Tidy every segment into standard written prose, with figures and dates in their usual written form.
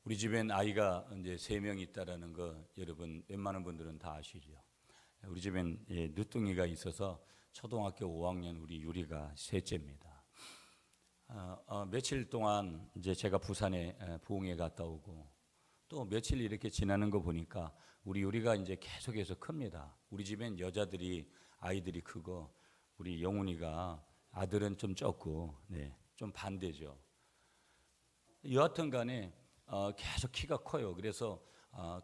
우리 집엔 아이가 이제 3명 있다라는 거 여러분 웬만한 분들은 다 아시죠. 우리 집엔 늦둥이가 있어서 초등학교 5학년 우리 유리가 셋째입니다. 며칠 동안 이제 제가 부산에 부흥회 갔다 오고 또 며칠 이렇게 지나는 거 보니까 우리 유리가 이제 계속해서 큽니다. 우리 집엔 아이들이 크고 우리 영훈이가 아들은 좀 적고 좀 반대죠. 여하튼 간에 계속 키가 커요. 그래서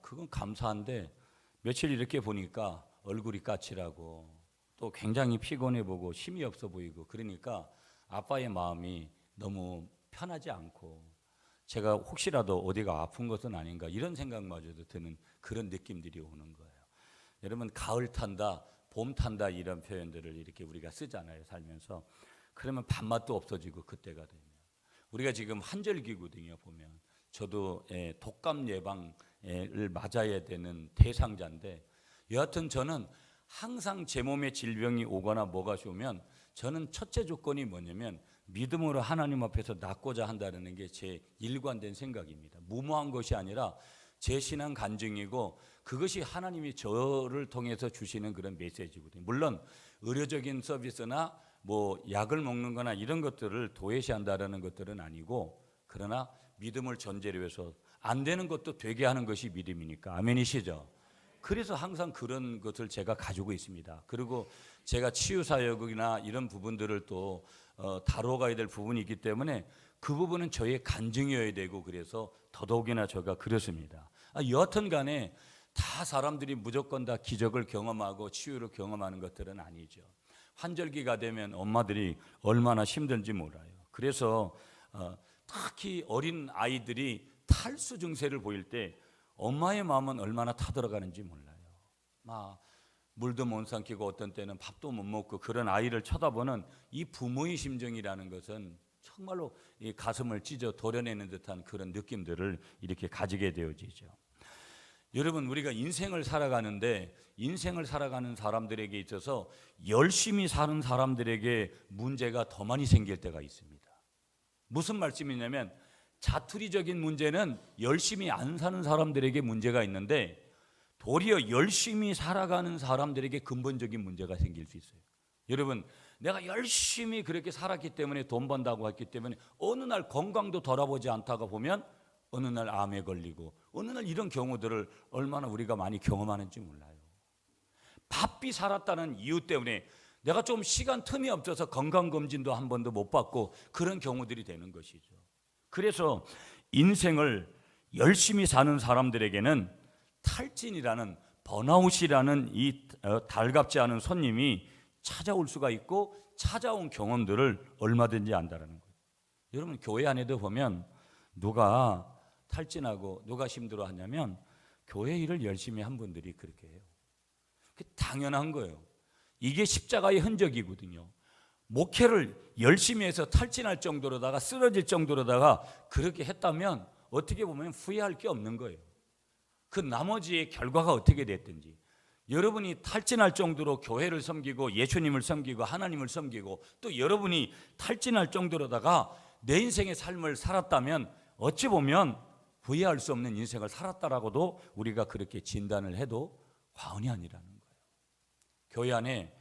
그건 감사한데 며칠 이렇게 보니까 얼굴이 까칠하고 또 굉장히 피곤해 보고 힘이 없어 보이고 그러니까 아빠의 마음이 너무 편하지 않고 제가 혹시라도 어디가 아픈 것은 아닌가 이런 생각마저도 드는 그런 느낌들이 오는 거예요. 여러분 가을 탄다, 봄 탄다 이런 표현들을 이렇게 우리가 쓰잖아요, 살면서. 그러면 밥맛도 없어지고 그때가 되면 우리가 지금 한절기거든요. 보면 저도 독감 예방을 맞아야 되는 대상자인데 여하튼 저는 항상 제 몸에 질병이 오거나 뭐가 오면 저는 첫째 조건이 뭐냐면 믿음으로 하나님 앞에서 낫고자 한다는 게 제 일관된 생각입니다. 무모한 것이 아니라 제 신앙 간증이고 그것이 하나님이 저를 통해서 주시는 그런 메시지거든요. 물론 의료적인 서비스나 뭐 약을 먹는 거나 이런 것들을 도외시한다라는 것들은 아니고 그러나 믿음을 전제로 해서 안 되는 것도 되게 하는 것이 믿음이니까 아멘이시죠. 그래서 항상 그런 것을 제가 가지고 있습니다. 그리고 제가 치유사역이나 이런 부분들을 또 다뤄가야 될 부분이 있기 때문에 그 부분은 저의 간증이어야 되고 그래서 더더욱이나 제가 그렇습니다. 여하튼 간에 다 사람들이 무조건 다 기적을 경험하고 치유를 경험하는 것들은 아니죠. 환절기가 되면 엄마들이 얼마나 힘든지 몰라요. 그래서 특히 어린 아이들이 탈수 증세를 보일 때 엄마의 마음은 얼마나 타들어가는지 몰라요. 막 물도 못 삼키고 어떤 때는 밥도 못 먹고 그런 아이를 쳐다보는 이 부모의 심정이라는 것은 정말로 이 가슴을 찢어 도려내는 듯한 그런 느낌들을 이렇게 가지게 되어지죠. 여러분 우리가 인생을 살아가는데 인생을 살아가는 사람들에게 있어서 열심히 사는 사람들에게 문제가 더 많이 생길 때가 있습니다. 무슨 말씀이냐면 자투리적인 문제는 열심히 안 사는 사람들에게 문제가 있는데 도리어 열심히 살아가는 사람들에게 근본적인 문제가 생길 수 있어요. 여러분 내가 열심히 그렇게 살았기 때문에 돈 번다고 했기 때문에 어느 날 건강도 돌아보지 않다가 보면 어느 날 암에 걸리고 어느 날 이런 경우들을 얼마나 우리가 많이 경험하는지 몰라요. 바삐 살았다는 이유 때문에 내가 좀 시간 틈이 없어서 건강검진도 한 번도 못 받고 그런 경우들이 되는 것이죠. 그래서 인생을 열심히 사는 사람들에게는 탈진이라는 번아웃이라는 이 달갑지 않은 손님이 찾아올 수가 있고 찾아온 경험들을 얼마든지 안다는 거예요. 여러분 교회 안에도 보면 누가 탈진하고 누가 힘들어하냐면 교회 일을 열심히 한 분들이 그렇게 해요. 그게 당연한 거예요. 이게 십자가의 흔적이거든요. 목회를 열심히 해서 탈진할 정도로다가 쓰러질 정도로다가 그렇게 했다면 어떻게 보면 후회할 게 없는 거예요. 그 나머지의 결과가 어떻게 됐든지 여러분이 탈진할 정도로 교회를 섬기고 예수님을 섬기고 하나님을 섬기고 또 여러분이 탈진할 정도로다가 내 인생의 삶을 살았다면 어찌 보면 후회할 수 없는 인생을 살았다라고도 우리가 그렇게 진단을 해도 과언이 아니라는 거예요. 교회 안에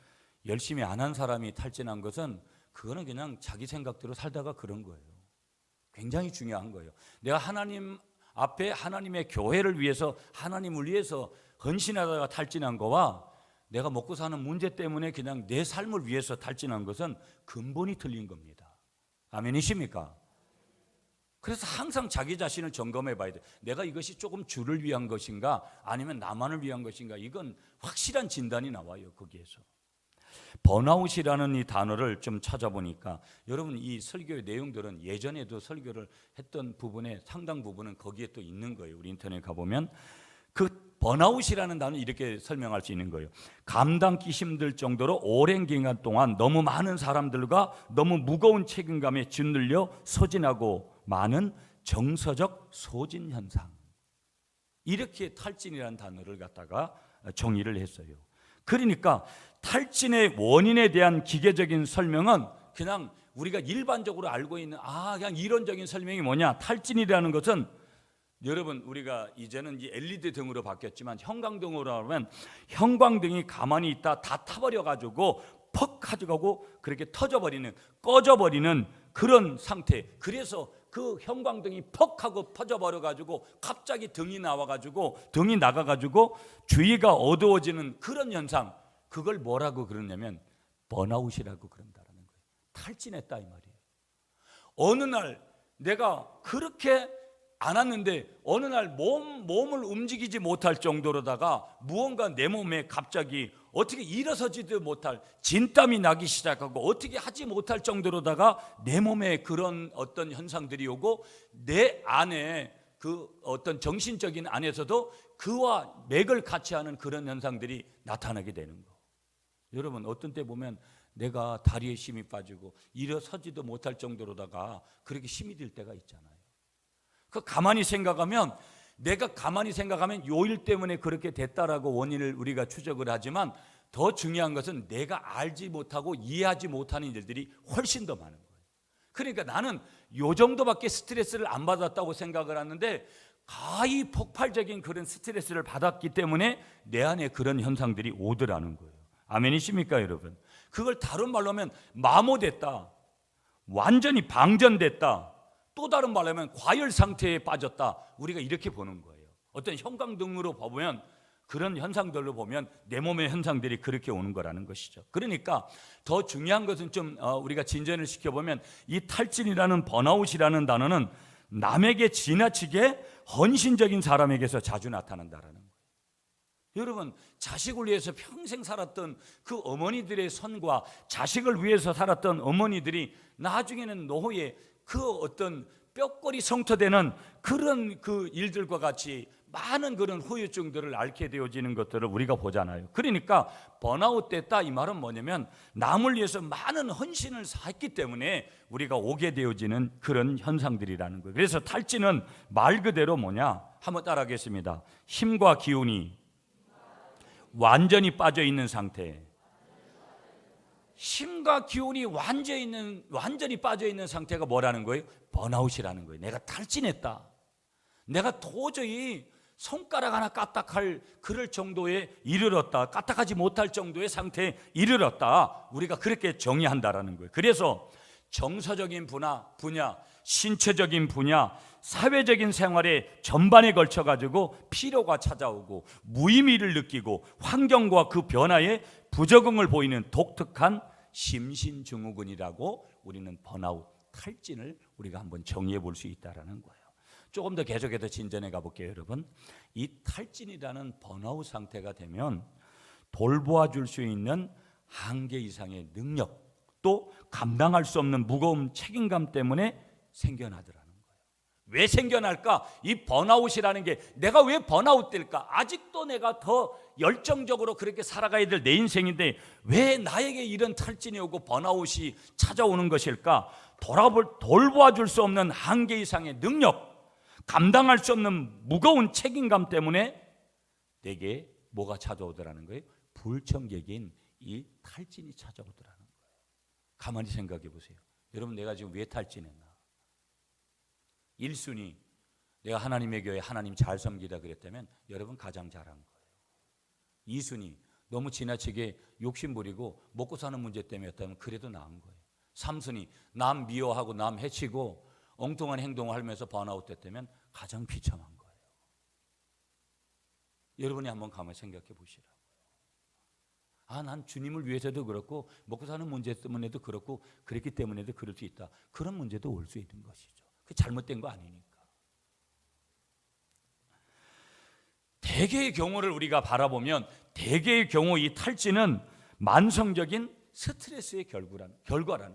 열심히 안 한 사람이 탈진한 것은 그거는 그냥 자기 생각대로 살다가 그런 거예요. 굉장히 중요한 거예요. 내가 하나님 앞에 하나님의 교회를 위해서 하나님을 위해서 헌신하다가 탈진한 거와 내가 먹고 사는 문제 때문에 그냥 내 삶을 위해서 탈진한 것은 근본이 틀린 겁니다. 아멘이십니까? 그래서 항상 자기 자신을 점검해 봐야 돼요. 내가 이것이 조금 주를 위한 것인가 아니면 나만을 위한 것인가 이건 확실한 진단이 나와요. 거기에서 번아웃이라는 이 단어를 좀 찾아보니까 여러분 이 설교의 내용들은 예전에도 설교를 했던 부분에 상당 부분은 거기에 또 있는 거예요. 우리 인터넷 가보면 그 번아웃이라는 단어는 이렇게 설명할 수 있는 거예요. 감당기 힘들 정도로 오랜 기간 동안 너무 많은 사람들과 너무 무거운 책임감에 짓눌려 소진하고 많은 정서적 소진 현상. 이렇게 탈진이라는 단어를 갖다가 정의를 했어요. 그러니까 탈진의 원인에 대한 기계적인 설명은 그냥 우리가 일반적으로 알고 있는 그냥 이론적인 설명이 뭐냐? 탈진이라는 것은 여러분, 우리가 이제는 이 LED 등으로 바뀌었지만 형광등으로 하면 형광등이 가만히 있다 다 타버려 가지고 퍽 가져가고 그렇게 터져버리는, 꺼져버리는 그런 상태. 그래서 그 형광등이 퍽 하고 퍼져버려 가지고 갑자기 등이 나와가지고, 등이 나가가지고 주위가 어두워지는 그런 현상, 그걸 뭐라고 그러냐면 번아웃이라고 그런다는 거예요. 탈진했다 이 말이에요. 어느 날 내가 그렇게 안 왔는데 어느 날 몸을 움직이지 못할 정도로다가 무언가 내 몸에 갑자기 어떻게 일어서지도 못할 진땀이 나기 시작하고 어떻게 하지 못할 정도로다가 내 몸에 그런 어떤 현상들이 오고 내 안에 그 어떤 정신적인 안에서도 그와 맥을 같이 하는 그런 현상들이 나타나게 되는 거. 여러분, 어떤 때 보면 내가 다리에 힘이 빠지고 일어서지도 못할 정도로다가 그렇게 힘이 들 때가 있잖아요. 그 가만히 생각하면, 내가 가만히 생각하면 요일 때문에 그렇게 됐다라고 원인을 우리가 추적을 하지만 더 중요한 것은 내가 알지 못하고 이해하지 못하는 일들이 훨씬 더 많은 거예요. 그러니까 나는 요 정도밖에 스트레스를 안 받았다고 생각을 하는데 가히 폭발적인 그런 스트레스를 받았기 때문에 내 안에 그런 현상들이 오더라는 거예요. 아멘이십니까 여러분? 그걸 다른 말로 하면 마모됐다, 완전히 방전됐다, 또 다른 말로 하면 과열 상태에 빠졌다, 우리가 이렇게 보는 거예요. 어떤 형광등으로 보면, 그런 현상들로 보면 내 몸의 현상들이 그렇게 오는 거라는 것이죠. 그러니까 더 중요한 것은 좀 우리가 진전을 시켜보면 이 탈진이라는 번아웃이라는 단어는 남에게 지나치게 헌신적인 사람에게서 자주 나타난다라는 거예요. 여러분, 자식을 위해서 평생 살았던 그 어머니들의 선과 자식을 위해서 살았던 어머니들이 나중에는 노후에 그 어떤 뼈골이 성토되는 그런 그 일들과 같이 많은 그런 후유증들을 앓게 되어지는 것들을 우리가 보잖아요. 그러니까 번아웃 됐다 이 말은 뭐냐면 남을 위해서 많은 헌신을 했기 때문에 우리가 오게 되어지는 그런 현상들이라는 거예요. 그래서 탈진은 말 그대로 뭐냐? 한번 따라하겠습니다. 힘과 기운이 완전히 빠져 있는 상태. 힘과 기운이 완전히 빠져 있는 상태가 뭐라는 거예요? 번아웃이라는 거예요. 내가 탈진했다. 내가 도저히 손가락 하나 까딱할 그럴 정도에 이르렀다. 까딱하지 못할 정도의 상태에 이르렀다. 우리가 그렇게 정의한다라는 거예요. 그래서 정서적인 분야, 신체적인 분야, 사회적인 생활의 전반에 걸쳐 가지고 피로가 찾아오고 무의미를 느끼고 환경과 그 변화에 부적응을 보이는 독특한 심신증후군이라고 우리는 번아웃, 탈진을 우리가 한번 정의해 볼 수 있다는 거예요. 조금 더 계속해서 진전해 가볼게요. 여러분, 이 탈진이라는 번아웃 상태가 되면 돌보아 줄 수 있는 한계 이상의 능력, 또 감당할 수 없는 무거운 책임감 때문에 생겨나더라는 거예요. 왜 생겨날까? 이 번아웃이라는 게 내가 왜 번아웃 될까? 아직도 내가 더 열정적으로 그렇게 살아가야 될 내 인생인데 왜 나에게 이런 탈진이 오고 번아웃이 찾아오는 것일까? 돌보아 줄 수 없는 한계 이상의 능력, 감당할 수 없는 무거운 책임감 때문에 내게 뭐가 찾아오더라는 거예요? 불청객인 이 탈진이 찾아오더라는 거예요. 가만히 생각해 보세요. 여러분, 내가 지금 왜 탈진했나? 1순위, 내가 하나님의 교회 하나님 잘 섬기다 그랬다면 여러분 가장 잘한 거예요. 2순위, 너무 지나치게 욕심 부리고 먹고 사는 문제 때문이었다면 그래도 나은 거예요. 3순위, 남 미워하고 남 해치고 엉뚱한 행동을 하면서 번아웃 됐다면 가장 비참한 거예요. 여러분이 한번 가만히 생각해 보시라고요. 난 주님을 위해서도 그렇고 먹고 사는 문제 때문에도 그렇고 그랬기 때문에도 그럴 수 있다. 그런 문제도 올 수 있는 것이죠. 그게 잘못된 거 아니니까. 대개의 경우를 우리가 바라보면 대개의 경우 이 탈진은 만성적인 스트레스의 결과라는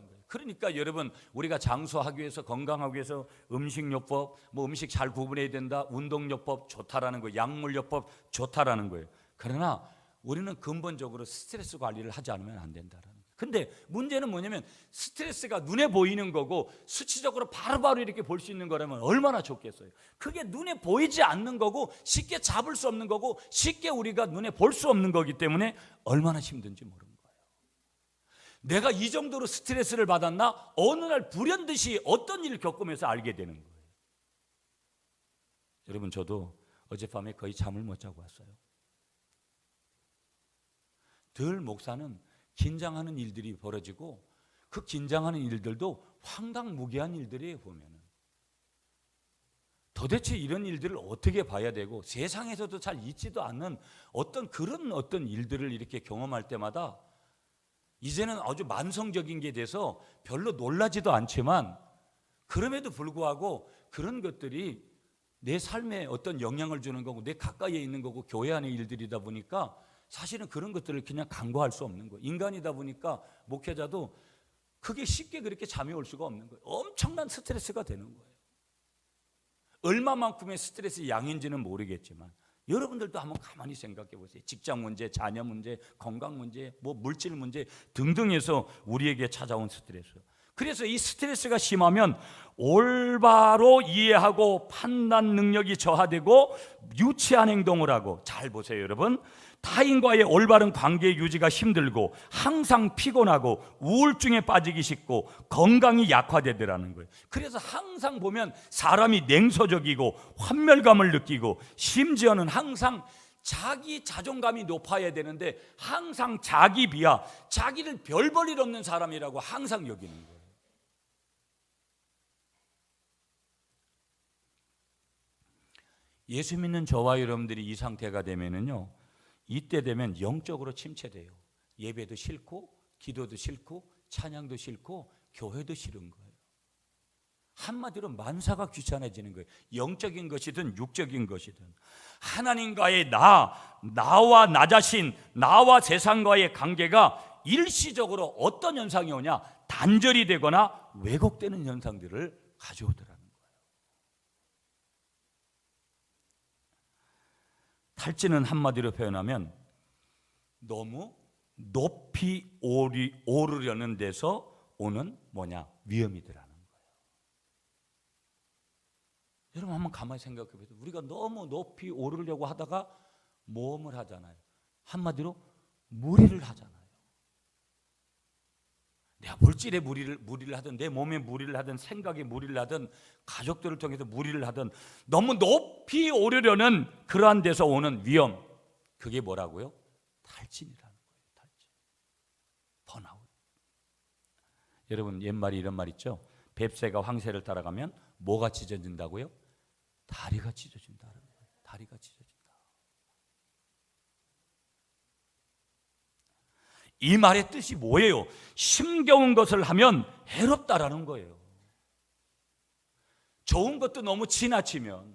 거예요. 그러니까 여러분, 우리가 장수하기 위해서, 건강하기 위해서 음식요법, 음식 잘 구분해야 된다, 운동요법 좋다라는 거예요, 약물요법 좋다라는 거예요. 그러나 우리는 근본적으로 스트레스 관리를 하지 않으면 안 된다라는 거예요. 근데 문제는 뭐냐면 스트레스가 눈에 보이는 거고 수치적으로 바로바로 이렇게 볼 수 있는 거라면 얼마나 좋겠어요. 그게 눈에 보이지 않는 거고 쉽게 잡을 수 없는 거고 쉽게 우리가 눈에 볼 수 없는 거기 때문에 얼마나 힘든지 모르는 거예요. 내가 이 정도로 스트레스를 받았나? 어느 날 불현듯이 어떤 일을 겪으면서 알게 되는 거예요. 여러분, 저도 어젯밤에 거의 잠을 못 자고 왔어요. 늘 목사는 긴장하는 일들이 벌어지고 그 긴장하는 일들도 황당무계한 일들이에요. 보면은 도대체 이런 일들을 어떻게 봐야 되고 세상에서도 잘 있지도 않는 어떤 일들을 이렇게 경험할 때마다 이제는 아주 만성적인 게 돼서 별로 놀라지도 않지만, 그럼에도 불구하고 그런 것들이 내 삶에 어떤 영향을 주는 거고 내 가까이에 있는 거고 교회 안의 일들이다 보니까 사실은 그런 것들을 그냥 간과할 수 없는 거예요. 인간이다 보니까 목회자도 그게 쉽게 그렇게 잠이 올 수가 없는 거예요. 엄청난 스트레스가 되는 거예요. 얼마만큼의 스트레스 양인지는 모르겠지만 여러분들도 한번 가만히 생각해 보세요. 직장 문제, 자녀 문제, 건강 문제, 물질 문제 등등해서 우리에게 찾아온 스트레스. 그래서 이 스트레스가 심하면 올바로 이해하고 판단 능력이 저하되고 유치한 행동을 하고, 잘 보세요 여러분, 타인과의 올바른 관계 유지가 힘들고 항상 피곤하고 우울증에 빠지기 쉽고 건강이 약화되더라는 거예요. 그래서 항상 보면 사람이 냉소적이고 환멸감을 느끼고 심지어는 항상 자기 자존감이 높아야 되는데 항상 자기 비하, 자기를 별 볼 일 없는 사람이라고 항상 여기는 거예요. 예수 믿는 저와 여러분들이 이 상태가 되면은요, 이때 되면 영적으로 침체돼요. 예배도 싫고 기도도 싫고 찬양도 싫고 교회도 싫은 거예요. 한마디로 만사가 귀찮아지는 거예요. 영적인 것이든 육적인 것이든. 하나님과의 나와 나 자신, 나와 세상과의 관계가 일시적으로 어떤 현상이 오냐, 단절이 되거나 왜곡되는 현상들을 가져오더라는 거예요. 탈진은 한마디로 표현하면 너무 높이 오르려는 데서 오는 위험이더라는 거예요. 여러분 한번 가만히 생각해 보세요. 우리가 너무 높이 오르려고 하다가 모험을 하잖아요. 한마디로 무리를 하잖아요. 내가 물질에 무리를 하든 내 몸에 무리를 하든 생각에 무리를 하든 가족들을 통해서 무리를 하든 너무 높이 오르려는 그러한 데서 오는 위험, 그게 뭐라고요? 탈진이라는 거예요. 탈진, 번아웃. 여러분 옛말에 이런 말 있죠? 뱁새가 황새를 따라가면 뭐가 찢어진다고요? 다리가 찢어진다는 거예요. 다리가 찢어진다. 이 말의 뜻이 뭐예요? 힘겨운 것을 하면 해롭다라는 거예요. 좋은 것도 너무 지나치면,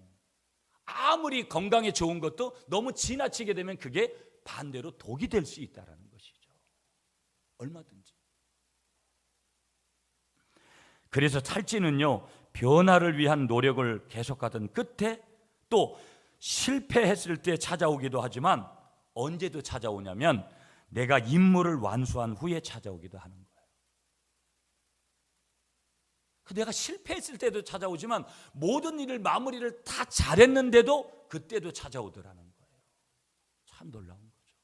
아무리 건강에 좋은 것도 너무 지나치게 되면 그게 반대로 독이 될 수 있다는 것이죠. 얼마든지. 그래서 탈진은요, 변화를 위한 노력을 계속하던 끝에 또 실패했을 때 찾아오기도 하지만 언제도 찾아오냐면 내가 임무를 완수한 후에 찾아오기도 하는 거예요. 내가 실패했을 때도 찾아오지만 모든 일을 마무리를 다 잘했는데도 그때도 찾아오더라는 거예요. 참 놀라운 거죠.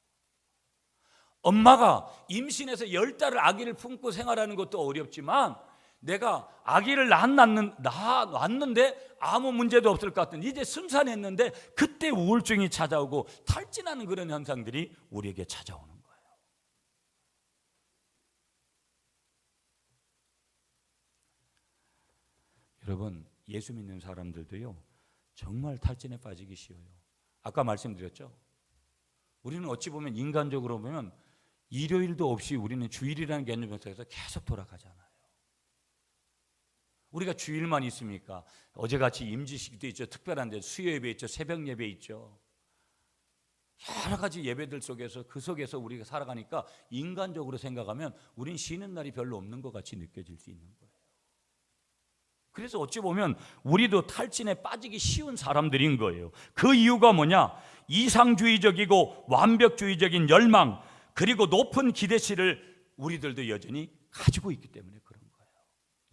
엄마가 임신해서 10달을 아기를 품고 생활하는 것도 어렵지만 내가 아기를 낳았는데 아무 문제도 없을 것 같은, 이제 순산했는데 그때 우울증이 찾아오고 탈진하는 그런 현상들이 우리에게 찾아오는 거예요. 여러분 예수 믿는 사람들도요 정말 탈진에 빠지기 쉬워요. 아까 말씀드렸죠. 우리는 어찌 보면 인간적으로 보면 일요일도 없이 우리는 주일이라는 개념 속에서 계속 돌아가잖아요. 우리가 주일만 있습니까? 어제같이 임지식도 있죠. 특별한 데 수요 예배 있죠. 새벽 예배 있죠. 여러 가지 예배들 속에서 그 속에서 우리가 살아가니까 인간적으로 생각하면 우린 쉬는 날이 별로 없는 것 같이 느껴질 수 있는 거예요. 그래서 어찌 보면 우리도 탈진에 빠지기 쉬운 사람들인 거예요. 그 이유가 뭐냐? 이상주의적이고 완벽주의적인 열망, 그리고 높은 기대치를 우리들도 여전히 가지고 있기 때문에 그런 거예요.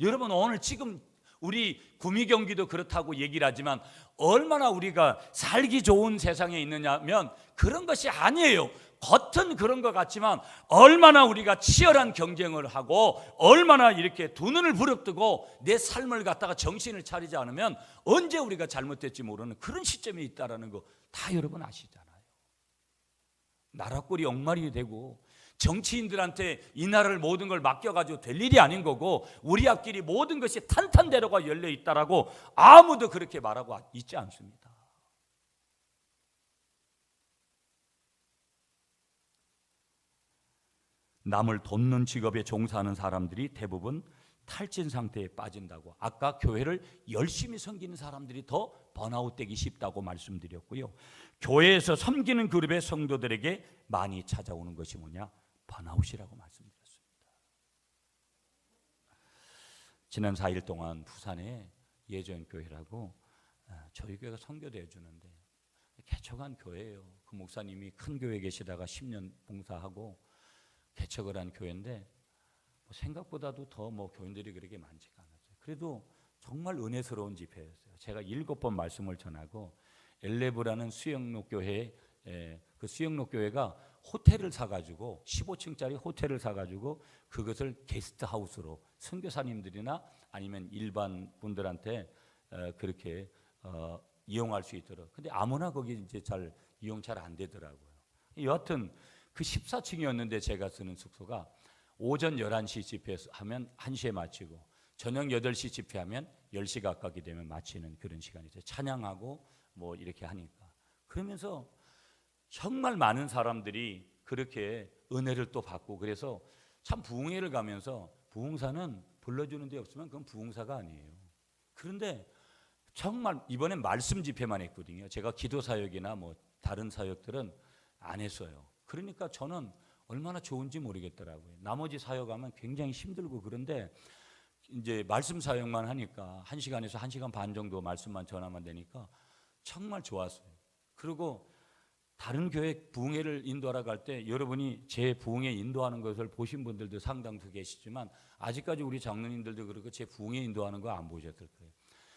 여러분 오늘 지금 우리 구미 경기도 그렇다고 얘기를 하지만 얼마나 우리가 살기 좋은 세상에 있느냐면 그런 것이 아니에요. 겉은 그런 것 같지만 얼마나 우리가 치열한 경쟁을 하고 얼마나 이렇게 두 눈을 부릅뜨고 내 삶을 갖다가 정신을 차리지 않으면 언제 우리가 잘못됐지 모르는 그런 시점에 있다라는 거 다 여러분 아시잖아요. 나라꼴이 엉망이 되고 정치인들한테 이 나라를 모든 걸 맡겨가지고 될 일이 아닌 거고 우리 앞길이 모든 것이 탄탄대로가 열려 있다라고 아무도 그렇게 말하고 있지 않습니다. 남을 돕는 직업에 종사하는 사람들이 대부분 탈진 상태에 빠진다고. 아까 교회를 열심히 섬기는 사람들이 더 번아웃되기 쉽다고 말씀드렸고요. 교회에서 섬기는 그룹의 성도들에게 많이 찾아오는 것이 뭐냐? 번아웃이라고 말씀드렸습니다. 지난 4일 동안 부산에 예전교회라고 저희 교회가 선교대 해주는데 개척한 교회예요. 그 목사님이 큰 교회에 계시다가 10년 봉사하고 개척을 한 교회인데 생각보다도 더 교인들이 그렇게 많지가 않았어요. 그래도 정말 은혜스러운 집회였어요. 제가 7번 말씀을 전하고 엘레브라는 수영로 교회에 그 수영로 교회가 호텔을 사가지고 15층짜리 호텔을 사가지고 그것을 게스트하우스로 선교사님들이나 아니면 일반 분들한테 그렇게 이용할 수 있도록. 근데 아무나 거기 이제 잘 이용 잘 안 되더라고요. 여하튼 그 14층이었는데 제가 쓰는 숙소가 오전 11시 집회하면 1시에 마치고 저녁 8시 집회하면 10시 가깝게 되면 마치는 그런 시간이죠. 찬양하고 이렇게 하니까. 그러면서 정말 많은 사람들이 그렇게 은혜를 또 받고 그래서 참 부흥회를 가면서 부흥사는 불러주는 데 없으면 그건 부흥사가 아니에요. 그런데 정말 이번엔 말씀 집회만 했거든요. 제가 기도 사역이나 다른 사역들은 안 했어요. 그러니까 저는 얼마나 좋은지 모르겠더라고요. 나머지 사역하면 굉장히 힘들고 그런데 이제 말씀 사역만 하니까 1시간에서 1시간 반 정도 말씀만 전하면 되니까 정말 좋았어요. 그리고 다른 교회 부흥회를 인도하러 갈 때 여러분이 제 부흥회 인도하는 것을 보신 분들도 상당수 계시지만 아직까지 우리 장로님들도 그렇고 제 부흥회 인도하는 거 안 보셨을 거예요.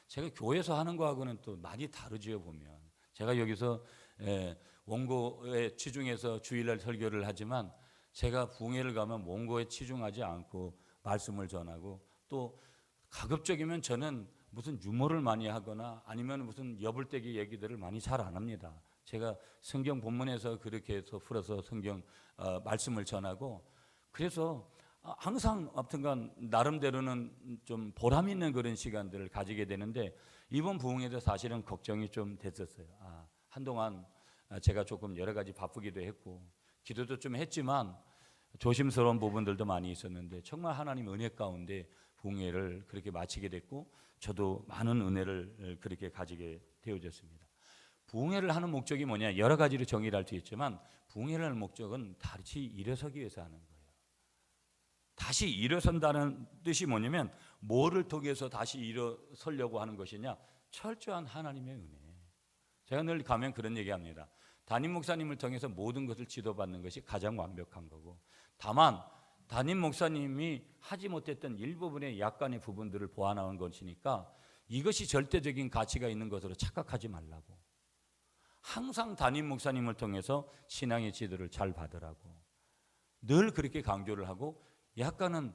제가 교회에서 하는 거하고는 또 많이 다르지요. 보면 제가 여기서 원고에 치중해서 주일날 설교를 하지만 제가 부흥회를 가면 원고에 치중하지 않고 말씀을 전하고 또 가급적이면 저는 무슨 유머를 많이 하거나 아니면 무슨 여불대기 얘기들을 많이 잘 안 합니다. 제가 성경 본문에서 그렇게 해서 풀어서 성경 말씀을 전하고 그래서 항상 아무튼간 나름대로는 좀 보람 있는 그런 시간들을 가지게 되는데 이번 부흥회도 사실은 걱정이 좀 됐었어요. 한동안 제가 조금 여러 가지 바쁘기도 했고 기도도 좀 했지만 조심스러운 부분들도 많이 있었는데 정말 하나님 은혜 가운데 부흥회를 그렇게 마치게 됐고 저도 많은 은혜를 그렇게 가지게 되어졌습니다. 부흥회를 하는 목적이 뭐냐? 여러 가지로 정의를 할 수 있지만 부흥회를 하는 목적은 다시 일어서기 위해서 하는 거예요. 다시 일어선다는 뜻이 뭐냐면 뭐를 통해서 다시 일어서려고 하는 것이냐? 철저한 하나님의 은혜. 제가 늘 가면 그런 얘기합니다. 담임 목사님을 통해서 모든 것을 지도받는 것이 가장 완벽한 거고 다만 담임 목사님이 하지 못했던 일부분의 약간의 부분들을 보완하는 것이니까 이것이 절대적인 가치가 있는 것으로 착각하지 말라고. 항상 담임 목사님을 통해서 신앙의 지도를 잘 받으라고 늘 그렇게 강조를 하고 약간은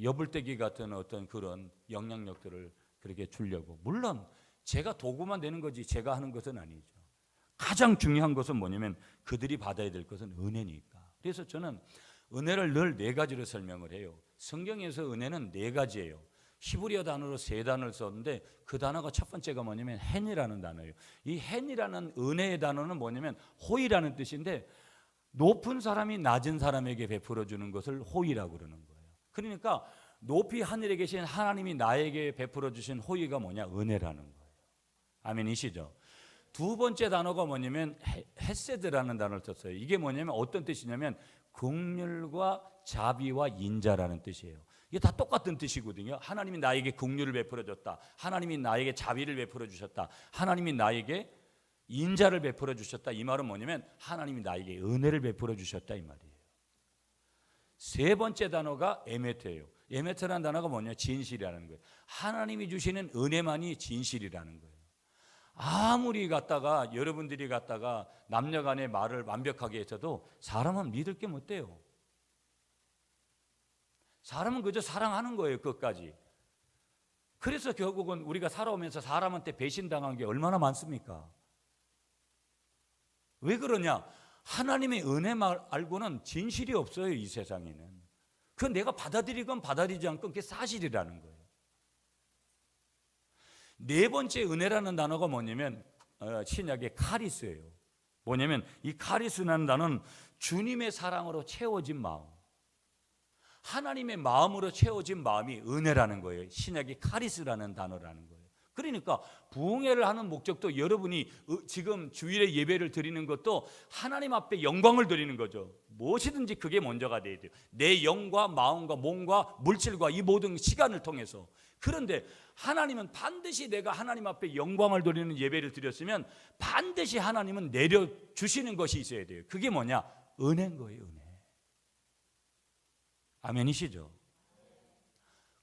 여불대기 같은 어떤 그런 영향력들을 그렇게 주려고. 물론 제가 도구만 되는 거지 제가 하는 것은 아니죠. 가장 중요한 것은 뭐냐면 그들이 받아야 될 것은 은혜니까. 그래서 저는 은혜를 늘 4가지로 설명을 해요. 성경에서 은혜는 4가지예요. 히브리어 단어로 3단어를 썼는데 그 단어가 첫 번째가 뭐냐면 헨이라는 단어예요. 이 헨이라는 은혜의 단어는 뭐냐면 호의라는 뜻인데 높은 사람이 낮은 사람에게 베풀어 주는 것을 호의라고 그러는 거예요. 그러니까 높이 하늘에 계신 하나님이 나에게 베풀어 주신 호의가 뭐냐? 은혜라는 거예요. 아멘이시죠? 두 번째 단어가 뭐냐면 헤세드라는 단어를 썼어요. 이게 뭐냐면 어떤 뜻이냐면 긍휼과 자비와 인자라는 뜻이에요. 이게 다 똑같은 뜻이거든요. 하나님이 나에게 긍휼을 베풀어 줬다. 하나님이 나에게 자비를 베풀어 주셨다. 하나님이 나에게 인자를 베풀어 주셨다. 이 말은 뭐냐면 하나님이 나에게 은혜를 베풀어 주셨다 이 말이에요. 세 번째 단어가 에메트예요. 에메트라는 단어가 뭐냐? 진실이라는 거예요. 하나님이 주시는 은혜만이 진실이라는 거예요. 아무리 갖다가 여러분들이 갖다가 남녀간의 말을 완벽하게 해서도 사람은 믿을 게 못 돼요. 사람은 그저 사랑하는 거예요, 끝까지. 그래서 결국은 우리가 살아오면서 사람한테 배신당한 게 얼마나 많습니까? 왜 그러냐? 하나님의 은혜 알고는 진실이 없어요, 이 세상에는. 그건 내가 받아들이건 받아들이지 않건 그게 사실이라는 거예요. 네 번째 은혜라는 단어가 뭐냐면 신약의 카리스예요. 뭐냐면 이 카리스라는 단어는 주님의 사랑으로 채워진 마음, 하나님의 마음으로 채워진 마음이 은혜라는 거예요. 신약의 카리스라는 단어라는 거예요. 그러니까 부흥회를 하는 목적도 여러분이 지금 주일에 예배를 드리는 것도 하나님 앞에 영광을 드리는 거죠. 무엇이든지 그게 먼저가 돼야 돼요. 내 영과 마음과 몸과 물질과 이 모든 시간을 통해서. 그런데 하나님은 반드시 내가 하나님 앞에 영광을 드리는 예배를 드렸으면 반드시 하나님은 내려주시는 것이 있어야 돼요. 그게 뭐냐? 은혜인 거예요, 은혜. 아멘이시죠?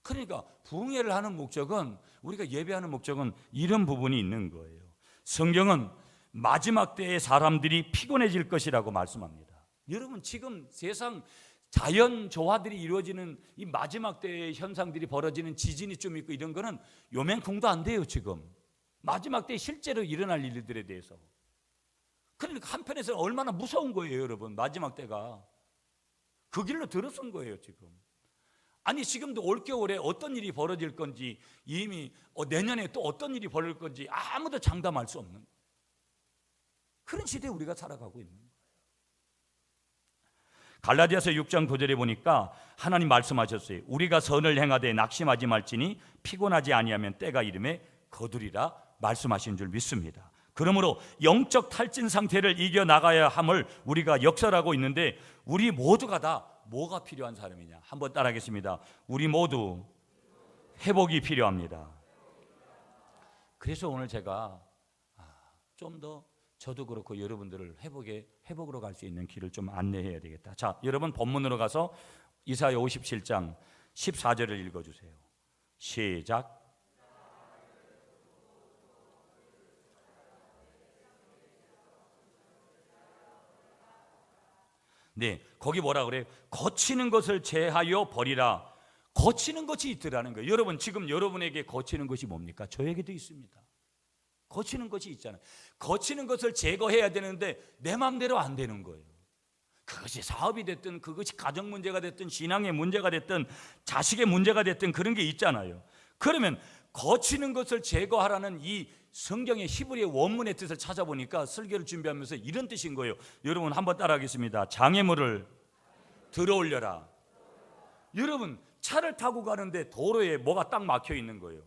그러니까 부흥회를 하는 목적은, 우리가 예배하는 목적은 이런 부분이 있는 거예요. 성경은 마지막 때에 사람들이 피곤해질 것이라고 말씀합니다. 여러분, 지금 세상 자연 조화들이 이루어지는 이 마지막 때의 현상들이 벌어지는 지진이 좀 있고 이런 거는 요맹콩도 안 돼요. 지금 마지막 때에 실제로 일어날 일들에 대해서. 그러니까 한편에서는 얼마나 무서운 거예요, 여러분. 마지막 때가 그 길로 들어선 거예요, 지금. 아니, 지금도 올겨울에 어떤 일이 벌어질 건지, 이미 내년에 또 어떤 일이 벌어질 건지 아무도 장담할 수 없는 그런 시대에 우리가 살아가고 있는 거예요. 갈라디아서 6장 9절에 보니까 하나님 말씀하셨어요. 우리가 선을 행하되 낙심하지 말지니 피곤하지 아니하면 때가 이름에 거두리라 말씀하신 줄 믿습니다. 그러므로 영적 탈진 상태를 이겨나가야 함을 우리가 역설하고 있는데, 우리 모두가 다 뭐가 필요한 사람이냐? 한번 따라하겠습니다. 우리 모두 회복이 필요합니다. 그래서 오늘 제가 좀 더 저도 그렇고 여러분들을 회복으로 갈 수 있는 길을 좀 안내해야 되겠다. 자, 여러분 본문으로 가서 이사야 57장 14절을 읽어주세요. 시작. 네, 거기 뭐라 그래요? 거치는 것을 제하여 버리라. 거치는 것이 있더라는 거예요. 여러분, 지금 여러분에게 거치는 것이 뭡니까? 저에게도 있습니다. 거치는 것이 있잖아요. 거치는 것을 제거해야 되는데 내 마음대로 안 되는 거예요. 그것이 사업이 됐든, 그것이 가정 문제가 됐든, 신앙의 문제가 됐든, 자식의 문제가 됐든 그런 게 있잖아요. 그러면 거치는 것을 제거하라는 이 성경의 히브리의 원문의 뜻을 찾아보니까 설교를 준비하면서 이런 뜻인 거예요. 여러분 한번 따라하겠습니다. 장애물을 들어올려라. 여러분, 차를 타고 가는데 도로에 뭐가 딱 막혀 있는 거예요.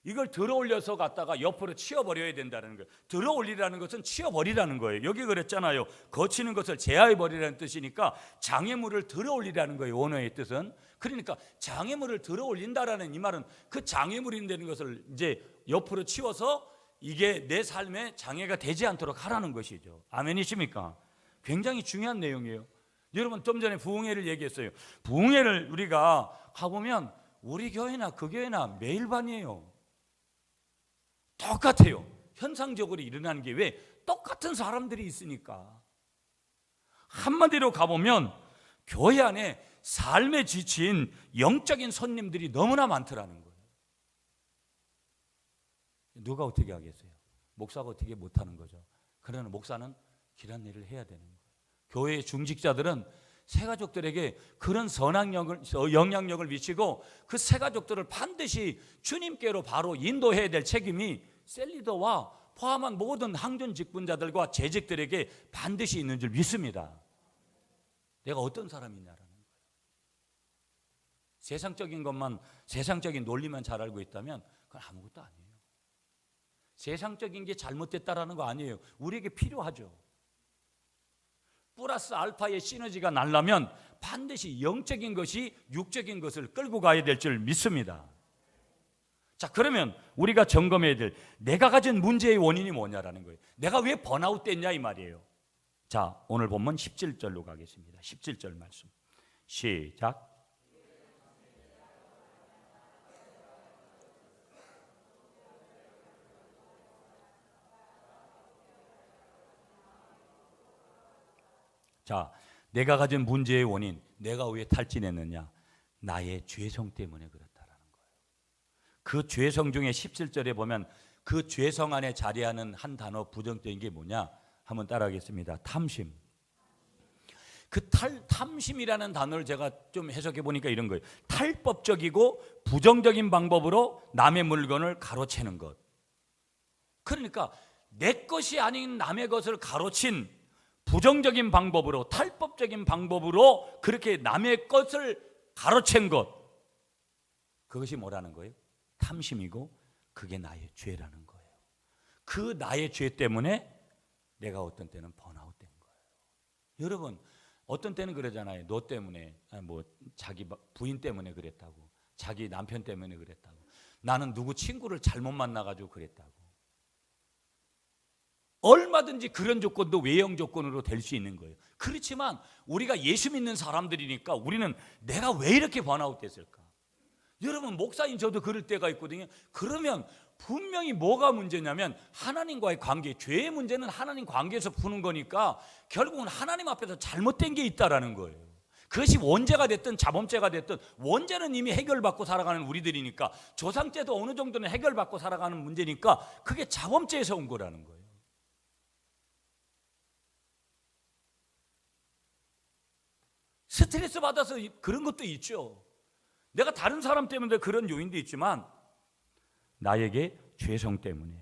이걸 들어올려서 갔다가 옆으로 치워버려야 된다는 거예요. 들어올리라는 것은 치워버리라는 거예요. 여기 그랬잖아요. 거치는 것을 제하해버리라는 뜻이니까 장애물을 들어올리라는 거예요, 원어의 뜻은. 그러니까 장애물을 들어올린다라는 이 말은 그 장애물이 되는 것을 이제 옆으로 치워서 이게 내 삶에 장애가 되지 않도록 하라는 것이죠. 아멘이십니까? 굉장히 중요한 내용이에요. 여러분, 좀 전에 부흥회를 얘기했어요. 부흥회를 우리가 가보면 우리 교회나 그 교회나 매일 반이에요. 똑같아요. 현상적으로 일어나는 게 왜? 똑같은 사람들이 있으니까. 한마디로 가보면 교회 안에 삶에 지친 영적인 손님들이 너무나 많더라는 거예요. 누가 어떻게 하겠어요? 목사가 어떻게 못하는 거죠. 그러나 목사는 길한 일을 해야 되는 거예요. 교회의 중직자들은 새가족들에게 그런 선한 영향력을 미치고 그 새가족들을 반드시 주님께로 바로 인도해야 될 책임이 셀리더와 포함한 모든 항존 직분자들과 재직들에게 반드시 있는 줄 믿습니다. 내가 어떤 사람이냐라는 거예요. 세상적인 것만, 세상적인 논리만 잘 알고 있다면 그건 아무것도 아니에요. 세상적인 게 잘못됐다라는 거 아니에요. 우리에게 필요하죠. 플러스 알파의 시너지가 나려면 반드시 영적인 것이 육적인 것을 끌고 가야 될 줄 믿습니다. 자, 그러면 우리가 점검해야 될 내가 가진 문제의 원인이 뭐냐라는 거예요. 내가 왜 번아웃 됐냐 이 말이에요. 자, 오늘 본문 17절로 가겠습니다. 17절 말씀 시작. 자, 내가 가진 문제의 원인, 내가 왜 탈진했느냐? 나의 죄성 때문에 그렇다라는 거예요. 그 죄성 중에 17절에 보면 그 죄성 안에 자리하는 한 단어, 부정적인 게 뭐냐? 한번 따라하겠습니다. 탐심. 그 탐심이라는 단어를 제가 좀 해석해 보니까 이런 거예요. 탈법적이고 부정적인 방법으로 남의 물건을 가로채는 것. 그러니까 내 것이 아닌 남의 것을 가로친 부정적인 방법으로, 탈법적인 방법으로 그렇게 남의 것을 가로챈 것, 그것이 뭐라는 거예요? 탐심이고 그게 나의 죄라는 거예요. 그 나의 죄 때문에 내가 어떤 때는 번아웃 된 거예요. 여러분, 어떤 때는 그러잖아요. 너 때문에, 뭐 자기 부인 때문에 그랬다고, 자기 남편 때문에 그랬다고, 나는 누구 친구를 잘못 만나가지고 그랬다고. 얼마든지 그런 조건도 외형 조건으로 될 수 있는 거예요. 그렇지만 우리가 예수 믿는 사람들이니까 우리는 내가 왜 이렇게 번아웃 됐을까? 여러분, 목사님 저도 그럴 때가 있거든요. 그러면 분명히 뭐가 문제냐면 하나님과의 관계, 죄의 문제는 하나님 관계에서 푸는 거니까 결국은 하나님 앞에서 잘못된 게 있다라는 거예요. 그것이 원죄가 됐든 자범죄가 됐든 원죄는 이미 해결받고 살아가는 우리들이니까, 조상죄도 어느 정도는 해결받고 살아가는 문제니까 그게 자범죄에서 온 거라는 거예요. 스트레스 받아서 그런 것도 있죠. 내가 다른 사람 때문에 그런 요인도 있지만 나에게 죄성 때문에,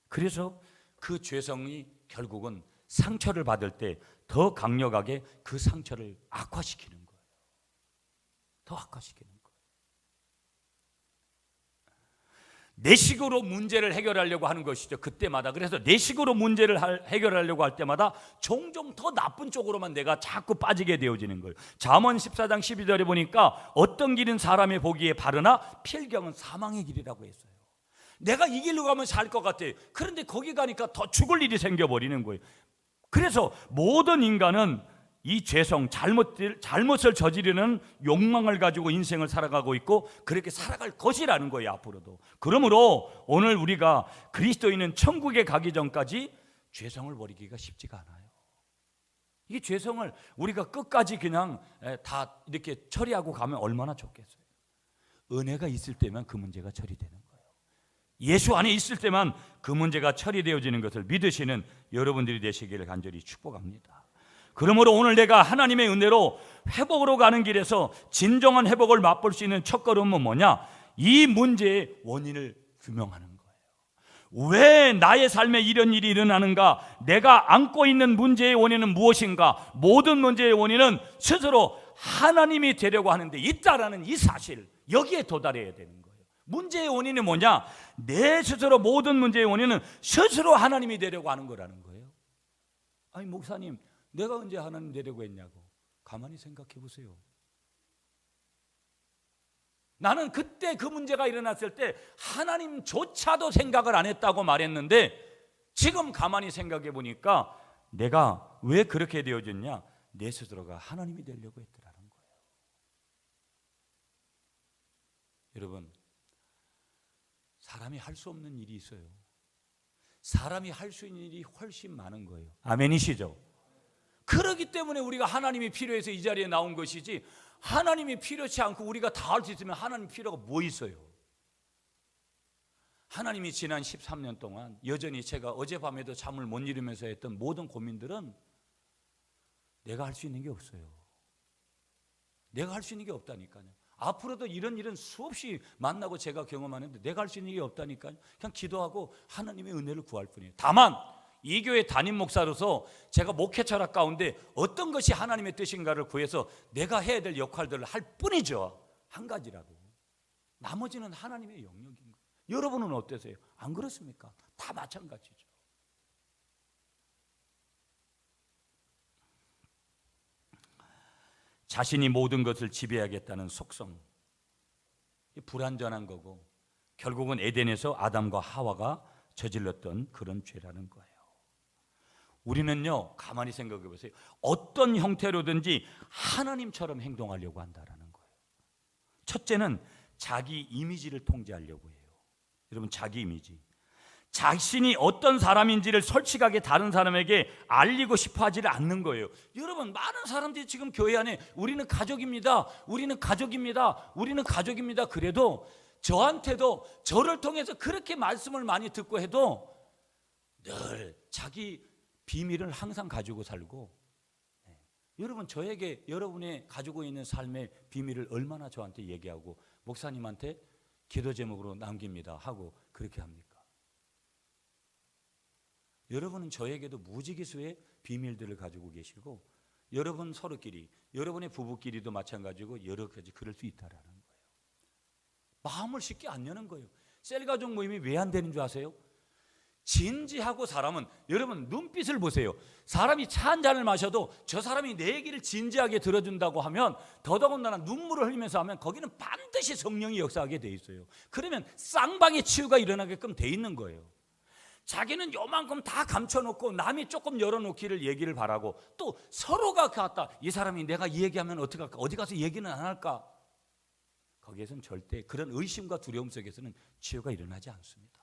그래서 그 죄성이 결국은 상처를 받을 때 더 강력하게 그 상처를 악화시키는 거예요. 더 악화시키는 거예요. 내 식으로 문제를 해결하려고 하는 것이죠. 그때마다. 그래서 내 식으로 문제를 해결하려고 할 때마다 종종 더 나쁜 쪽으로만 내가 자꾸 빠지게 되어지는 거예요. 잠언 14장 12절에 보니까 어떤 길은 사람의 보기에 바르나 필경은 사망의 길이라고 했어요. 내가 이 길로 가면 살 것 같아요. 그런데 거기 가니까 더 죽을 일이 생겨버리는 거예요. 그래서 모든 인간은 이 죄성, 잘못을 저지르는 욕망을 가지고 인생을 살아가고 있고 그렇게 살아갈 것이라는 거예요, 앞으로도. 그러므로 오늘 우리가 그리스도인은 천국에 가기 전까지 죄성을 버리기가 쉽지가 않아요. 이 죄성을 우리가 끝까지 그냥 다 이렇게 처리하고 가면 얼마나 좋겠어요. 은혜가 있을 때만 그 문제가 처리되는 거예요. 예수 안에 있을 때만 그 문제가 처리되어지는 것을 믿으시는 여러분들이 되시기를 간절히 축복합니다. 그러므로 오늘 내가 하나님의 은혜로 회복으로 가는 길에서 진정한 회복을 맛볼 수 있는 첫걸음은 뭐냐? 이 문제의 원인을 규명하는 거예요. 왜 나의 삶에 이런 일이 일어나는가? 내가 안고 있는 문제의 원인은 무엇인가? 모든 문제의 원인은 스스로 하나님이 되려고 하는 데 있다라는 이 사실, 여기에 도달해야 되는 거예요. 문제의 원인이 뭐냐? 내 스스로, 모든 문제의 원인은 스스로 하나님이 되려고 하는 거라는 거예요. 아니 목사님, 내가 언제 하나님 되려고 했냐고. 가만히 생각해 보세요. 나는 그때 그 문제가 일어났을 때 하나님조차도 생각을 안 했다고 말했는데, 지금 가만히 생각해 보니까 내가 왜 그렇게 되어졌냐? 내 스스로가 하나님이 되려고 했더라는 거예요. 여러분, 사람이 할 수 없는 일이 있어요. 사람이 할 수 있는 일이 훨씬 많은 거예요. 아멘이시죠? 그렇기 때문에 우리가 하나님이 필요해서 이 자리에 나온 것이지, 하나님이 필요치 않고 우리가 다 할 수 있으면 하나님 필요가 뭐 있어요? 하나님이 지난 13년 동안 여전히 제가 어젯밤에도 잠을 못 이루면서 했던 모든 고민들은 내가 할 수 있는 게 없어요. 내가 할 수 있는 게 없다니까요. 앞으로도 이런 일은 수없이 만나고 제가 경험하는데 내가 할 수 있는 게 없다니까요. 그냥 기도하고 하나님의 은혜를 구할 뿐이에요. 다만 이 교회 담임 목사로서 제가 목회 철학 가운데 어떤 것이 하나님의 뜻인가를 구해서 내가 해야 될 역할들을 할 뿐이죠. 한 가지라도. 나머지는 하나님의 영역인 거예요. 여러분은 어떠세요? 안 그렇습니까? 다 마찬가지죠. 자신이 모든 것을 지배하겠다는 속성, 불완전한 거고 결국은 에덴에서 아담과 하와가 저질렀던 그런 죄라는 거예요. 우리는요, 가만히 생각해 보세요. 어떤 형태로든지 하나님처럼 행동하려고 한다라는 거예요. 첫째는 자기 이미지를 통제하려고 해요. 여러분, 자기 이미지. 자신이 어떤 사람인지를 솔직하게 다른 사람에게 알리고 싶어 하지를 않는 거예요. 여러분, 많은 사람들이 지금 교회 안에 우리는 가족입니다, 우리는 가족입니다, 우리는 가족입니다. 그래도 저한테도 저를 통해서 그렇게 말씀을 많이 듣고 해도 늘 자기 비밀을 항상 가지고 살고, 여러분, 저에게 여러분의 가지고 있는 삶의 비밀을 얼마나 저한테 얘기하고 목사님한테 기도 제목으로 남깁니다 하고 그렇게 합니까? 여러분은 저에게도 무지개수의 비밀들을 가지고 계시고, 여러분 서로끼리, 여러분의 부부끼리도 마찬가지고 여러 가지 그럴 수 있다라는 거예요. 마음을 쉽게 안 여는 거예요. 셀가족 모임이 왜 안 되는 줄 아세요? 진지하고 사람은, 여러분 눈빛을 보세요. 사람이 차 한 잔을 마셔도 저 사람이 내 얘기를 진지하게 들어준다고 하면, 더더군다나 눈물을 흘리면서 하면 거기는 반드시 성령이 역사하게 돼 있어요. 그러면 쌍방의 치유가 일어나게끔 돼 있는 거예요. 자기는 요만큼 다 감춰놓고 남이 조금 열어놓기를 얘기를 바라고, 또 서로가 갖다 이 사람이 내가 이 얘기하면 어떡할까, 어디 가서 얘기는 안 할까, 거기에서는 절대 그런 의심과 두려움 속에서는 치유가 일어나지 않습니다.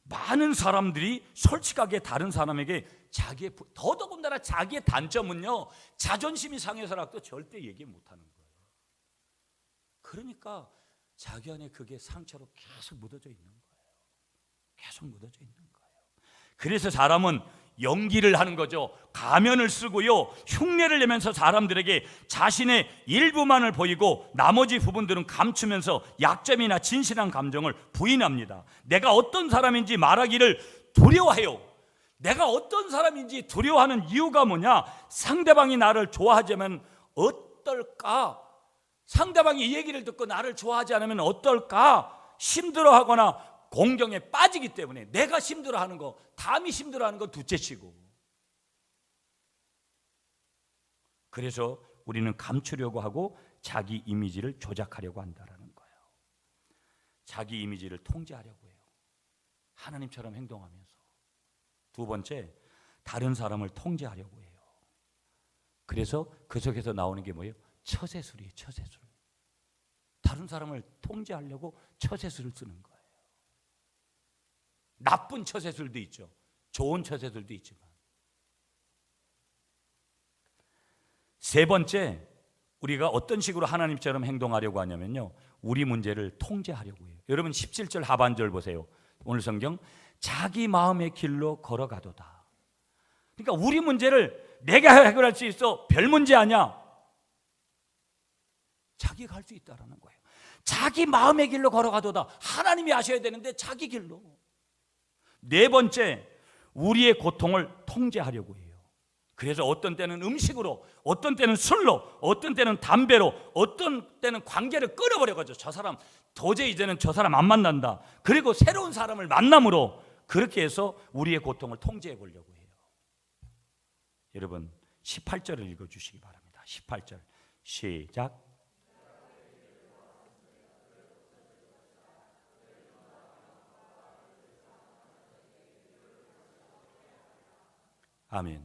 많은 사람들이 솔직하게 다른 사람에게 자기의, 더더군다나 자기의 단점은요, 자존심이 상해서라도 절대 얘기 못하는 거예요. 그러니까 자기 안에 그게 상처로 계속 묻어져 있는 거예요. 계속 묻어져 있는 거예요. 그래서 사람은 연기를 하는 거죠. 가면을 쓰고요, 흉내를 내면서 사람들에게 자신의 일부만을 보이고 나머지 부분들은 감추면서 약점이나 진실한 감정을 부인합니다. 내가 어떤 사람인지 말하기를 두려워해요. 내가 어떤 사람인지 두려워하는 이유가 뭐냐? 상대방이 나를 좋아하자면 어떨까? 상대방이 이 얘기를 듣고 나를 좋아하지 않으면 어떨까? 힘들어하거나 공경에 빠지기 때문에. 내가 힘들어하는 거, 남이 힘들어하는 거 둘째치고. 그래서 우리는 감추려고 하고 자기 이미지를 조작하려고 한다는 거예요. 자기 이미지를 통제하려고 해요, 하나님처럼 행동하면서. 두 번째, 다른 사람을 통제하려고 해요. 그래서 그 속에서 나오는 게 뭐예요? 처세술이에요. 처세술. 다른 사람을 통제하려고 처세술을 쓰는 거예요. 나쁜 처세술도 있죠, 좋은 처세술도 있지만. 세 번째, 우리가 어떤 식으로 하나님처럼 행동하려고 하냐면요, 우리 문제를 통제하려고 해요. 여러분 17절 하반절 보세요. 오늘 성경, 자기 마음의 길로 걸어가도다. 그러니까 우리 문제를 내가 해결할 수 있어, 별 문제 아니야. 자기가 할 수 있다라는 거예요. 자기 마음의 길로 걸어가도다. 하나님이 아셔야 되는데 자기 길로. 네 번째, 우리의 고통을 통제하려고 해요. 그래서 어떤 때는 음식으로, 어떤 때는 술로, 어떤 때는 담배로, 어떤 때는 관계를 끊어버려가지고 저 사람 도저히 이제는 저 사람 안 만난다. 그리고 새로운 사람을 만남으로 그렇게 해서 우리의 고통을 통제해 보려고 해요. 여러분 18절을 읽어주시기 바랍니다. 18절 시작. 아멘.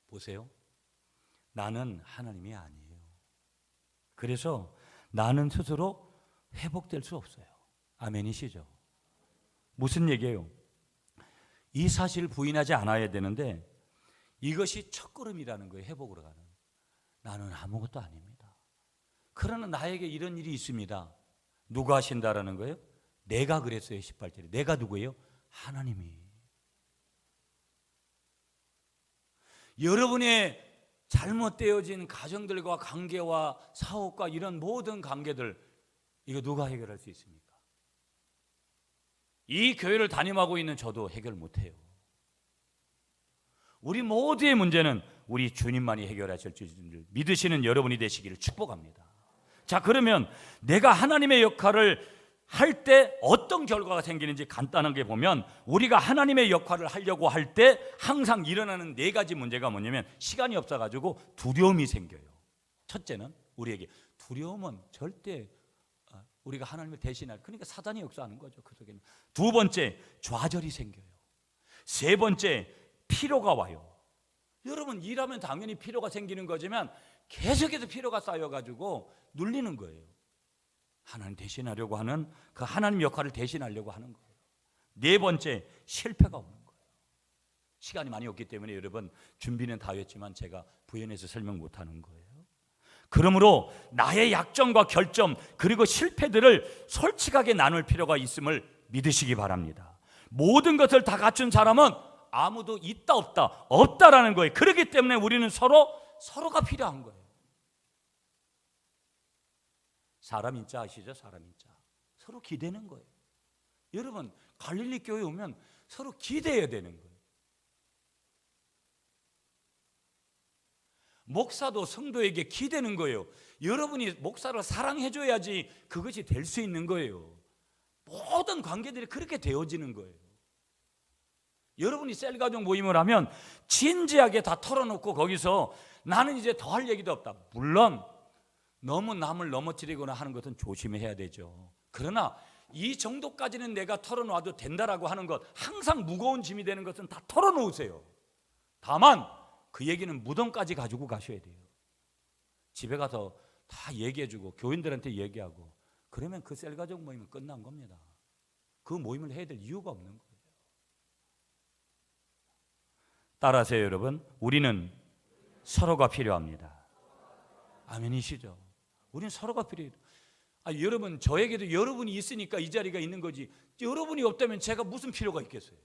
보세요. 나는 하나님이 아니에요. 그래서 나는 스스로 회복될 수 없어요. 아멘이시죠? 무슨 얘기예요? 이 사실을 부인하지 않아야 되는데 이것이 첫걸음이라는 거예요. 회복으로 가는. 나는 아무것도 아닙니다. 그러나 나에게 이런 일이 있습니다. 누가 하신다라는 거예요? 내가 그랬어요. 18절에. 내가 누구예요? 하나님이. 여러분의 잘못되어진 가정들과 관계와 사업과 이런 모든 관계들, 이거 누가 해결할 수 있습니까? 이 교회를 담임하고 있는 저도 해결 못해요. 우리 모두의 문제는 우리 주님만이 해결하실 줄 믿으시는 여러분이 되시기를 축복합니다. 자, 그러면 내가 하나님의 역할을 할 때 어떤 결과가 생기는지 간단하게 보면, 우리가 하나님의 역할을 하려고 할 때 항상 일어나는 네 가지 문제가 뭐냐면, 시간이 없어가지고 두려움이 생겨요. 첫째는 우리에게 두려움은 절대 우리가 하나님을 대신할, 그러니까 사단이 역사하는 거죠. 그 속에는. 두 번째, 좌절이 생겨요. 세 번째, 피로가 와요. 여러분 일하면 당연히 피로가 생기는 거지만 계속해서 피로가 쌓여가지고 눌리는 거예요. 하나님 대신하려고 하는 그 하나님 역할을 대신하려고 하는 거예요. 네 번째, 실패가 없는 거예요. 시간이 많이 없기 때문에 여러분 준비는 다 했지만 제가 부연해서 설명 못하는 거예요. 그러므로 나의 약점과 결점 그리고 실패들을 솔직하게 나눌 필요가 있음을 믿으시기 바랍니다. 모든 것을 다 갖춘 사람은 아무도 있다 없다라는 거예요. 그렇기 때문에 우리는 서로가 필요한 거예요. 사람 인자 아시죠? 사람 인자. 서로 기대는 거예요. 여러분 갈릴리 교회 오면 서로 기대해야 되는 거예요. 목사도 성도에게 기대는 거예요. 여러분이 목사를 사랑해줘야지 그것이 될 수 있는 거예요. 모든 관계들이 그렇게 되어지는 거예요. 여러분이 셀가족 모임을 하면 진지하게 다 털어놓고 거기서 나는 이제 더 할 얘기도 없다. 물론 너무 남을 넘어뜨리거나 하는 것은 조심해야 되죠. 그러나 이 정도까지는 내가 털어놔도 된다라고 하는 것, 항상 무거운 짐이 되는 것은 다 털어놓으세요. 다만 그 얘기는 무덤까지 가지고 가셔야 돼요. 집에 가서 다 얘기해주고 교인들한테 얘기하고 그러면 그 셀가족 모임은 끝난 겁니다. 그 모임을 해야 될 이유가 없는 거예요. 따라하세요 여러분. 우리는 서로가 필요합니다. 아멘이시죠? 우리는 서로가 필요해요. 여러분 저에게도 여러분이 있으니까 이 자리가 있는 거지 여러분이 없다면 제가 무슨 필요가 있겠어요?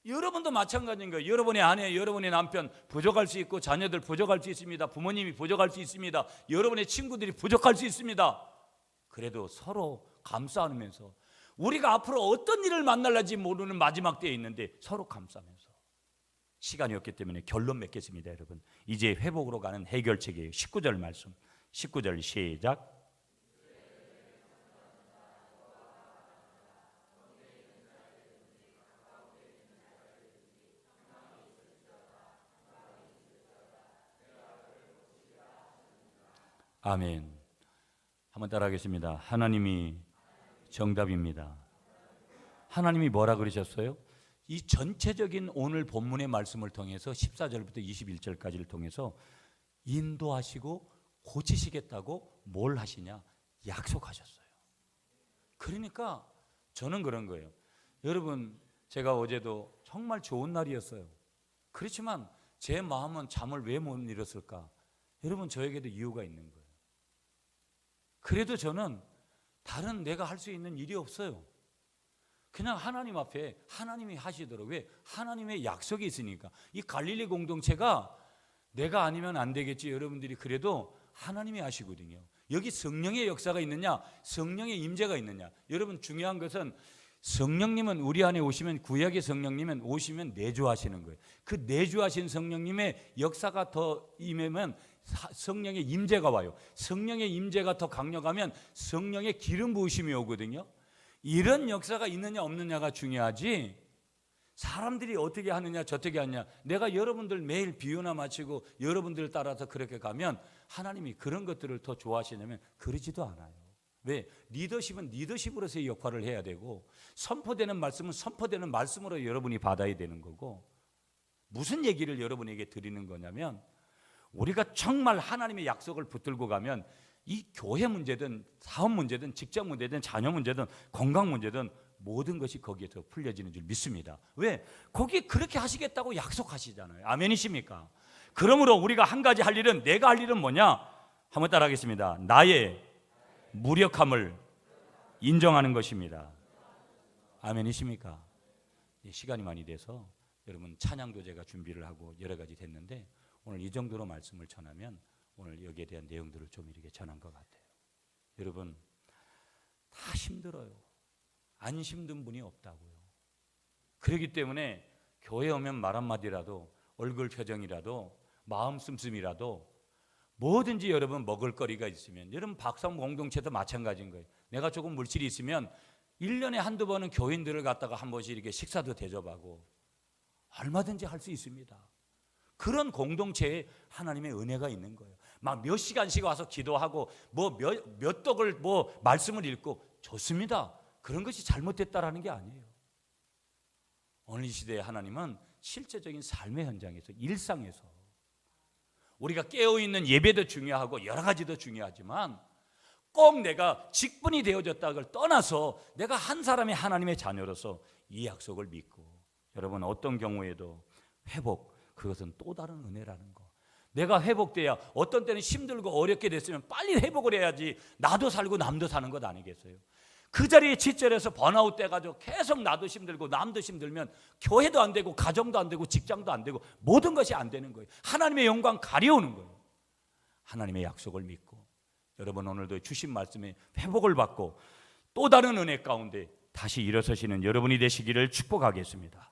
여러분도 마찬가지인 거예요. 여러분의 아내, 여러분의 남편 부족할 수 있고 자녀들 부족할 수 있습니다. 부모님이 부족할 수 있습니다. 여러분의 친구들이 부족할 수 있습니다. 그래도 서로 감싸 안으면서 우리가 앞으로 어떤 일을 만날지 모르는 마지막 때에 있는데 서로 감싸면서 시간이 없기 때문에 결론 맺겠습니다. 여러분 이제 회복으로 가는 해결책이에요. 19절 말씀 19절 시작. 아멘. 한번 따라하겠습니다. 하나님이 정답입니다. 하나님이 뭐라 그러셨어요? 이 전체적인 오늘 본문의 말씀을 통해서 14절부터 21절까지를 통해서 인도하시고 고치시겠다고 뭘 하시냐? 약속하셨어요. 그러니까 저는 그런 거예요. 여러분 제가 어제도 정말 좋은 날이었어요. 그렇지만 제 마음은 잠을 왜 못 이뤘을까? 여러분 저에게도 이유가 있는 거예요. 그래도 저는 다른 내가 할 수 있는 일이 없어요. 그냥 하나님 앞에 하나님이 하시도록. 왜? 하나님의 약속이 있으니까. 이 갈릴리 공동체가 내가 아니면 안 되겠지 여러분들이 그래도 하나님이 하시거든요. 여기 성령의 역사가 있느냐 성령의 임재가 있느냐. 여러분 중요한 것은 성령님은 우리 안에 오시면 구약의 성령님은 오시면 내주하시는 거예요. 그 내주하신 성령님의 역사가 더 임하면 성령의 임재가 와요. 성령의 임재가 더 강력하면 성령의 기름 부으심이 오거든요. 이런 역사가 있느냐 없느냐가 중요하지 사람들이 어떻게 하느냐 저떻게 하느냐. 내가 여러분들 매일 비유나 마치고 여러분들 따라서 그렇게 가면 하나님이 그런 것들을 더 좋아하시냐면 그러지도 않아요. 왜? 리더십은 리더십으로서의 역할을 해야 되고 선포되는 말씀은 선포되는 말씀으로 여러분이 받아야 되는 거고 무슨 얘기를 여러분에게 드리는 거냐면 우리가 정말 하나님의 약속을 붙들고 가면 이 교회 문제든 사업 문제든 직장 문제든 자녀 문제든 건강 문제든 모든 것이 거기에서 풀려지는 줄 믿습니다. 왜? 거기 그렇게 하시겠다고 약속하시잖아요. 아멘이십니까? 그러므로 우리가 한 가지 할 일은 내가 할 일은 뭐냐? 한번 따라하겠습니다. 나의 무력함을 인정하는 것입니다. 아멘이십니까? 시간이 많이 돼서 여러분 찬양도 제가 준비를 하고 여러 가지 됐는데 오늘 이 정도로 말씀을 전하면 오늘 여기에 대한 내용들을 좀 이렇게 전한 것 같아요. 여러분 다 힘들어요. 안 힘든 분이 없다고요. 그렇기 때문에 교회 오면 말 한마디라도 얼굴 표정이라도 마음 씀씀이라도 뭐든지 여러분 먹을거리가 있으면 여러분 박성 공동체도 마찬가지인 거예요. 내가 조금 물질이 있으면 1년에 한두 번은 교인들을 갖다가 한 번씩 이렇게 식사도 대접하고 얼마든지 할 수 있습니다. 그런 공동체에 하나님의 은혜가 있는 거예요. 막 몇 시간씩 와서 기도하고 뭐 몇 떡을 뭐 말씀을 읽고 좋습니다. 그런 것이 잘못됐다라는 게 아니에요. 오늘 이 시대에 하나님은 실제적인 삶의 현장에서 일상에서 우리가 깨어있는 예배도 중요하고 여러 가지도 중요하지만 꼭 내가 직분이 되어졌다를 떠나서 내가 한 사람의 하나님의 자녀로서 이 약속을 믿고, 여러분 어떤 경우에도 회복, 그것은 또 다른 은혜라는 거. 내가 회복돼야, 어떤 때는 힘들고 어렵게 됐으면 빨리 회복을 해야지 나도 살고 남도 사는 것 아니겠어요? 그 자리에 지절해서 번아웃 돼가지고 계속 나도 힘들고 남도 힘들면 교회도 안 되고 가정도 안 되고 직장도 안 되고 모든 것이 안 되는 거예요. 하나님의 영광 가려우는 거예요. 하나님의 약속을 믿고, 여러분 오늘도 주신 말씀에 회복을 받고 또 다른 은혜 가운데 다시 일어서시는 여러분이 되시기를 축복하겠습니다.